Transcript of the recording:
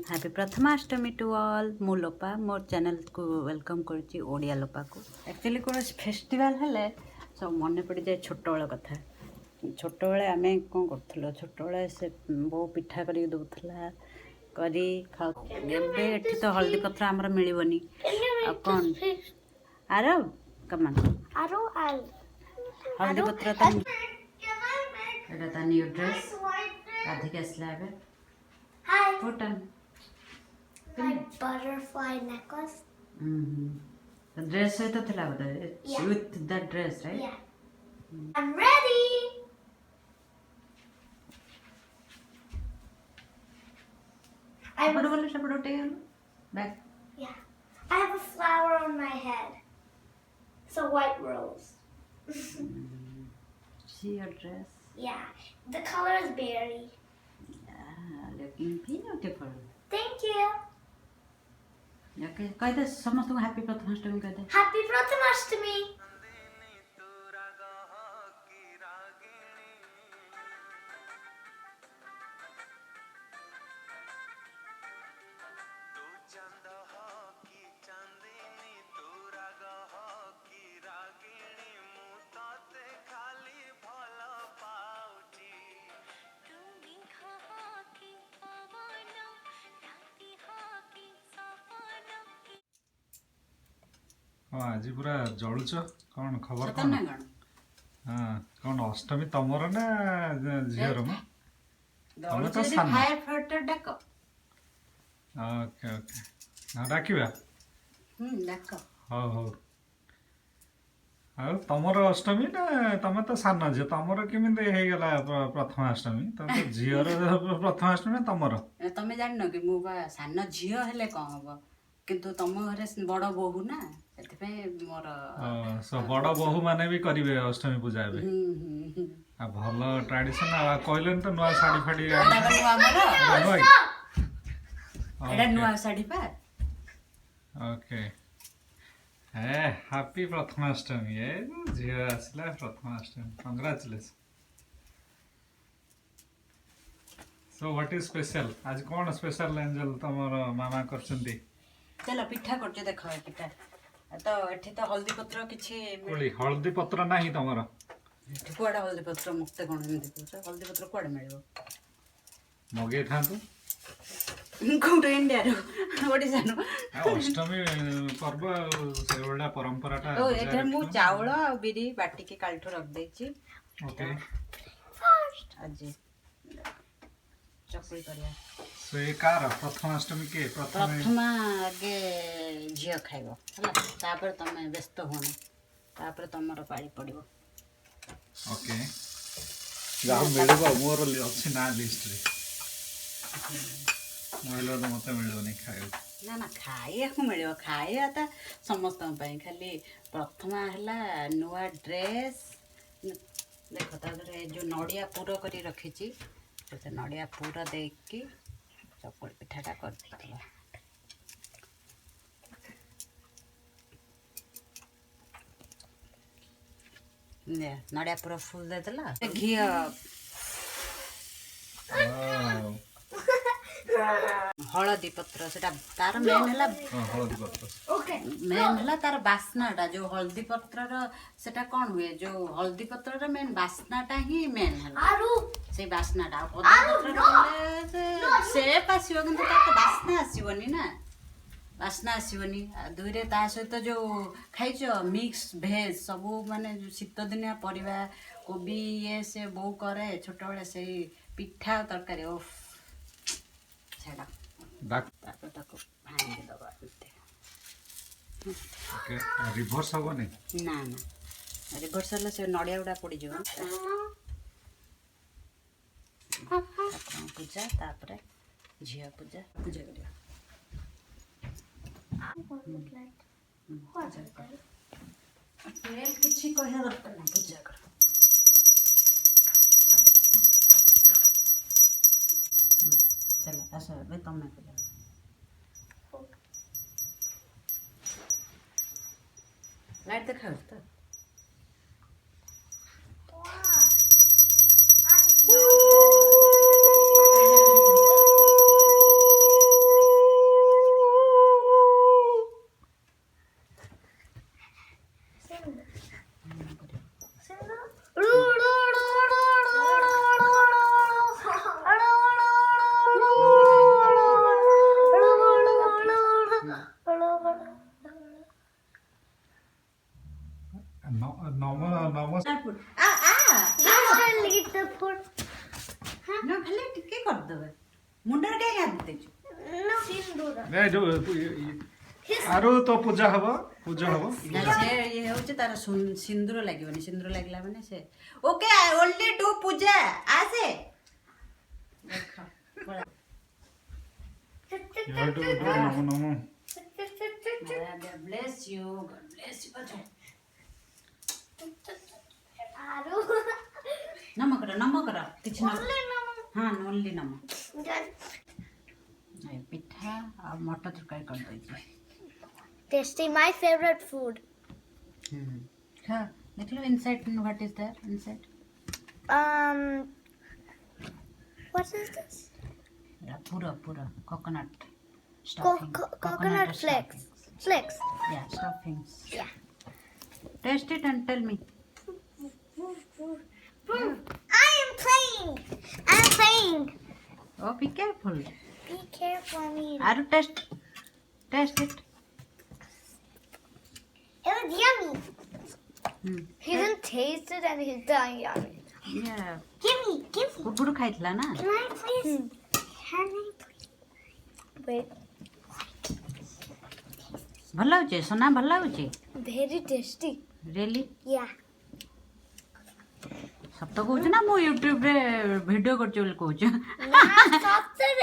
Happy Prathamashtami to all मु लोपा मोर channel को welcome करुच्ची Odia लोपा को एक्चुअली कौन फेस्टिवल हेले सब मन पड़ जाए छोट बेल कथा छोट बेले आम कौन करूँ छोट बेले से बो पिठा कर दूला करी खाऊ एबे तो हल्दी पत्र आमर मिलनी कौन आर कमान हल्दी पत्र एटा न्यू ड्रेस राधिका आसला एबे Put on. My butterfly necklace. The dress है तो थला बता Yeah. with that dress, right? Yeah. I'm ready. I have What a, बोले सब रोटे back. yeah. I have a flower on my head. It's a white rose. See your dress. Yeah. The color is berry. Yeah, looking beautiful. Thank you. Okay, कह दे समस्त को happy Prathamashtami कह दे. Happy Prathamastami. आज पूरा जलुच कौन खबर सतन कौन ना कौन. हाँ कौन अष्टमी तमर ना झीर म तमे तो दौड़ सान फायर फाइटर डाक. ओके ओके हाँ डाकिबा डाक. हो हो ଆଉ ତମର ଅଷ୍ଟମୀ ନା ତମେ ତ ସାନ ଝିଅ ତମର କେମିତି ହେଇଗଲା ପ୍ରଥମାଷ୍ଟମୀ ତମେ ତ ଝିଅର ପ୍ରଥମାଷ୍ଟମୀ ତମର ତମେ ଜାଣିନ କି ମୁଁ ବା ସାନ ଝିଅ ହେଲେ କଣ ହବ କିନ୍ତୁ ତମ ଘରେ ବଡ଼ ବୋହୂ ନା ସେଥିପାଇଁ ମୋର ବଡ଼ ବୋହୂ ମାନେ ବି କରିବେ ଅଷ୍ଟମୀ ପୂଜା ଏବେ ଆଉ ଭଲ ଟ୍ରାଡିସନ ଆଉ କହିଲେନି ତ ନୂଆ ଶାଢ଼ୀ ଫାଡ଼ି ଏଇଟା ନୂଆ ଶାଢ଼ୀ ପା. ओके हे हैप्पी प्रथमाष्टमी ए झियो आसला Prathamastami congratulation so what is special आज कौन स्पेशल एंजल तमर मामा करछंती चलो पिठा करछे देखो पिठा तो एठी तो हल्दी पत्र किछि कोली हल्दी पत्र नाही तमर एठी कोडा हल्दी पत्र मुक्ते कोन एमती कहछ हल्दी पत्र कोडा मिलबो मगे थांतु कोड इंडिया रो ओडिसा नो अष्टमी पर्व सेवडा परंपराटा ओ एठे मु चावल आ बिरी बाटी के कालठो रख देछि ओके आज चकुली करिया सो ए कार प्रथमाष्टमी के प्रथमा आगे झियो खाइबो हला तापर तमे व्यस्त होना तापर तमरो पाड़ी पड़िबो ओके जाओ मिलबो मोर अछि ना लिस्ट रे मोइलो तो मते मिलबो नहीं खायो ना ना खाइया को मिलियो खाइया त समस्त पई खाली प्रथमा हला नुआ ड्रेस देखो तारे जो नडिया पूरा करी रखिची से नडिया पूरा देख के चकुली पिठाटा कर दिया ने नडिया पूरा फूल दे देला घी हलदी पत्र सेटा तार मेन हला हळदी पत्र Okay. मेन हला तार बास्नाटा जो हल्दी पत्र रो सेटा कोन हुए जो हल्दी पत्र रो मेन बास्नाटा ही मेन हला Aru. से बास्नाटा पत्र रो से पासियो किंतु ता बास्ना आसीबनी ना बास्ना आसीबनी दुइरे ता सहित जो खाइछो मिक्स भेज सब माने शीत दिनिया परिबा कोबी ये से बो करे छोट बेले से पिठा तरकारी ओफ छेड़ा डाक तापर ताको भांगी दबा दे ओके रिवर्स हो नहीं ना ना रिवर्सल से नड़िया गुड़ा पड़ जाओ पूजा तापर झिया पूजा पूजा करिया तेल किछि कहया दरकार ना पूजा कर चलो आसो बे तमे पूजा लाइट देखा तो ए जो आरो तो पूजा हबो से ये होचे तार सिंदूर लागबनी सिंदूर लागला माने से ओके ओनली डू पूजा आसे देखो नमो bless you God bless you अच्छा Aru. नमो करा किछ ना Only namo. हां ओनली नमो Done. ए पिठा आ मटर तरकारी कर दई छी Tasty, my favorite food. हां देख लो inside what is there inside What is this? पूरा coconut stuffing Coconut flakes. Flakes. yeah stuffings Yeah. taste it and tell me I am playing. I'm playing. oh be careful Be careful, me. are you taste it It was yummy. He didn't taste it and he's done yummy. yeah Give me. गुड़ खाइतला ना Can I please? Can I please? Wait. भल होचे सोना भल होचे Very tasty. Really Yeah. सब तो कहूँ ना मु यूट्यूब रे वीडियो करछ बोल कहूँ Nah, stop it.